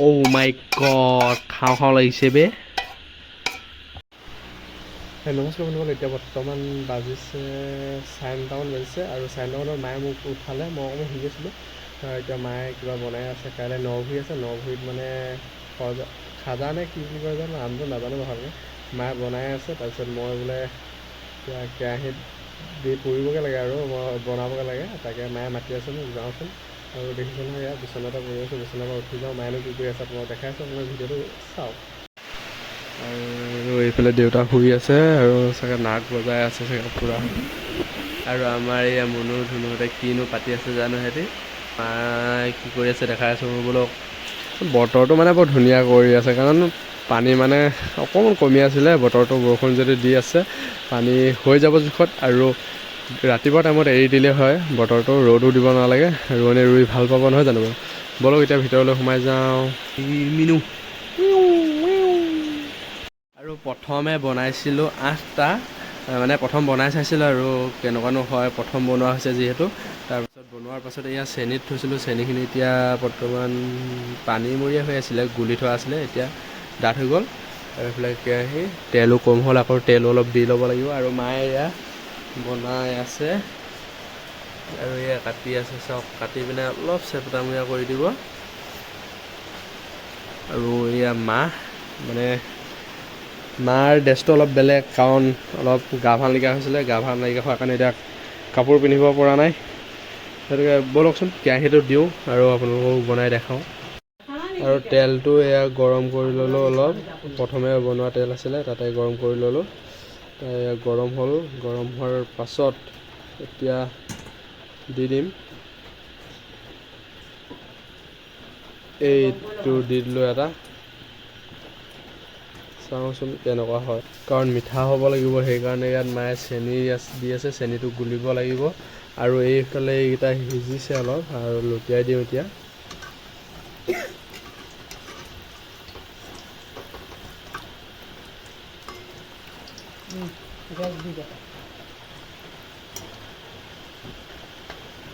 Oh my god, খাওঁ লাগিছে বে। নমস্কাৰ বন্ধুসকল, এতিয়া বৰ্তমান বাজিছে 9:30মান বাজিছে আৰু 9:30মানত মায়ে মোক উঠালে। মই অকণমান শুই আছিলোঁ। এতিয়া মায়ে কিবা বনাই আছে। কাইলৈ নভুই আছে, নভুইত মানে খাজা নে কি বুলি কয় জানো, নামটো নাজানো ভালকৈ। মায়ে বনাই আছে। তাৰপিছত মই বোলে কেৰাহীত দি পুৰিবগৈ লাগে আৰু মই বনাবগৈ লাগে। তাকে মায়ে মাতি আছে মোক যাওঁচোন। আৰু দেখিছোঁ নহয়, ইয়াত বিচনাতে পৰি আছোঁ। বিচনাৰ পৰা উঠি যাওঁ, মায়েনো কি কৰি আছে আপোনাক দেখাইছোঁ। আপোনাৰ ভিডিঅ'টো চাওক। আৰু এইফালে দেউতা শুই আছে আৰু চাগে নাক বজাই আছে চাগে পূৰা। আৰু আমাৰ এইয়া মুনু ধুনুহঁতে কিনো পাতি আছে জানো সিহঁতি। মায়ে কি কৰি আছে দেখাই আছোঁ বোলো। বতৰটো মানে বৰ ধুনীয়া কৰি আছে, কাৰণ পানী মানে অকণমান কমি আছিলে। বতৰটো বৰষুণ যদি দি আছে, পানী হৈ যাব জোখত। আৰু ৰাতিপুৱা টাইমত এৰি দিলে হয় বতৰটো, ৰ'দো দিব নালাগে, ৰোৱনীয়ে ৰুই ভাল পাব নহয় জানো বাৰু। ব'লক এতিয়া ভিতৰলৈ সোমাই যাওঁ। মিনু আৰু প্ৰথমে বনাইছিলোঁ 8টা, মানে প্ৰথম বনাই চাইছিলোঁ আৰু কেনেকুৱানো হয়। প্ৰথম বনোৱা হৈছে যিহেতু, তাৰপিছত বনোৱাৰ পাছত এয়া চেনিত থৈছিলোঁ। চেনিখিনি এতিয়া বৰ্তমান পানীমৰীয়া হৈ আছিলে, গুলি থোৱা আছিলে, এতিয়া ডাঠ হৈ গ'ল। আৰু এইফালে কেৰাহী, তেলো কম হ'ল, আকৌ তেলো অলপ দি ল'ব লাগিব। আৰু মায়ে এয়া বনাই আছে আৰু এয়া কাটি আছে চাওক। কাটি পিনে অলপ চেপটামূৰীয়া কৰি দিব। আৰু এয়া মানে মাৰ ড্ৰেছটো অলপ বেলেগ, কাৰণ অলপ গা ভাল নাইকিয়া হৈছিলে। গা ভাল নাইকিয়া হোৱাৰ কাৰণে এতিয়া কাপোৰ পিন্ধিব পৰা নাই। গতিকে ব'লকচোন কেৰাহীটো দিওঁ আৰু আপোনালোকক বনাই দেখাওঁ। আৰু তেলটো এয়া গৰম কৰি ল'লোঁ অলপ। প্ৰথমে বনোৱা তেল আছিলে, তাতে গৰম কৰি ল'লোঁ। গৰম হ'ল। গৰম হোৱাৰ পাছত এতিয়া দি দিম এইটো, দি দিলোঁ এটা। চাওঁচোন কেনেকুৱা হয়, কাৰণ মিঠা হ'ব লাগিব। সেইকাৰণে ইয়াত মায়ে চেনি দি আছে, চেনিটো গুলিব লাগিব। আৰু এইফালে এইকেইটা সিজিছে অলপ, আৰু লুটিয়াই দিওঁ এতিয়া।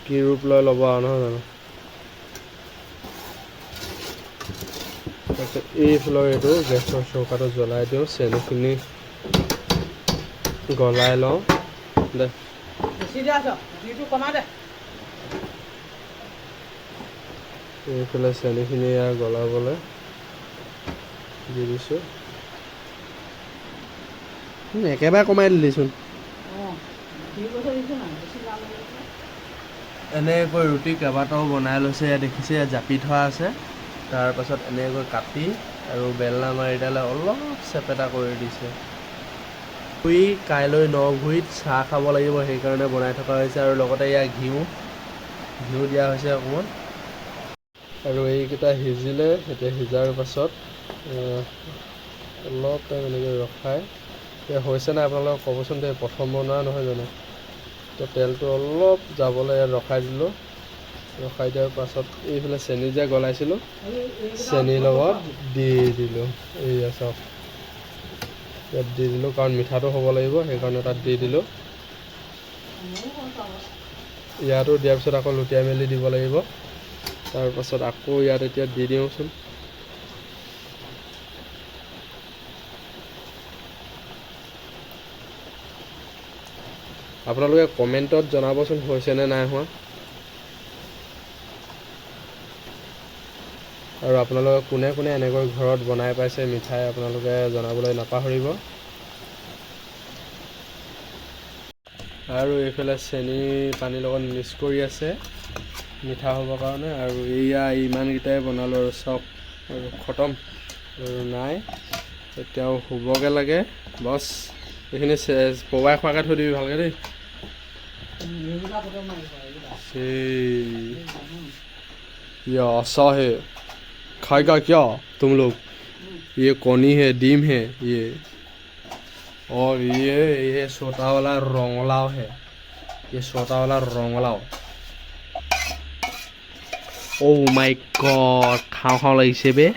কি ৰূপ লৈ ল'ব আৰু নহয় জানো। তাৰপিছত এইফালৰ এইটো গেছৰ চৌকাটো জ্বলাই দিওঁ, চেনিখিনি গলাই লওঁ। দে এইফালে চেনিখিনি গলাবলৈ দি দিছোঁ। একেবাৰে কমাই দিলিচোন। এনেকৈ ৰুটি কেইবাটাও বনাই লৈছে, দেখিছে জাপি থোৱা আছে। তাৰপাছত এনেকৈ কাটি আৰু বেলনা মাৰিডালে অলপ চেপেটা কৰি দিছে। কাইলৈ নভুইত চাহ খাব লাগিব, সেইকাৰণে বনাই থকা হৈছে। আৰু লগতে ইয়াত ঘিউ দিয়া হৈছে অকণমান। আৰু এইকেইটা সিজিলে, এতিয়া সিজাৰ পাছত অলপ টাইম এনেকৈ ৰখাই, এতিয়া হৈছে নাই আপোনালোকে ক'বচোন দেই। প্ৰথম বনোৱা নহয় জানো, তো তেলটো অলপ যাবলৈ ইয়াত ৰখাই দিলোঁ। ৰখাই দিয়াৰ পাছত এইফালে চেনি যে গলাইছিলোঁ, চেনিৰ লগত দি দিলোঁ। এইয়া চাওক, ইয়াত দি দিলোঁ, কাৰণ মিঠাটো হ'ব লাগিব, সেইকাৰণে তাত দি দিলোঁ। ইয়াতো দিয়াৰ পিছত আকৌ লুটিয়াই মেলি দিব লাগিব। তাৰপাছত আকৌ ইয়াত এতিয়া দি দিওঁচোন। আপোনালোকে কমেণ্টত জনাবচোন হৈছেনে নাই হোৱা। আৰু আপোনালোকে কোনে কোনে এনেকৈ ঘৰত বনাই পাইছে মিঠাই, আপোনালোকে জনাবলৈ নাপাহৰিব। আৰু এইফালে চেনি পানীৰ লগত মিক্স কৰি আছে মিঠা হ'বৰ কাৰণে। আৰু এয়া ইমানকেইটাই বনালোঁ আৰু চাওক, আৰু খতম। আৰু নাই, এতিয়াও শুবগৈ লাগে। বছ এইখিনি পবাই খোৱাকৈ থৈ দিবি ভালকৈ দেই। ये आशा है, खाएगा क्या तुम लोग? ये कौनी है, डीम है ये। और ये छोटा वाला रंगलाव है, ये छोटा वाला रंगलाव। ओ माय गॉड, खाओ লাগিছে বে।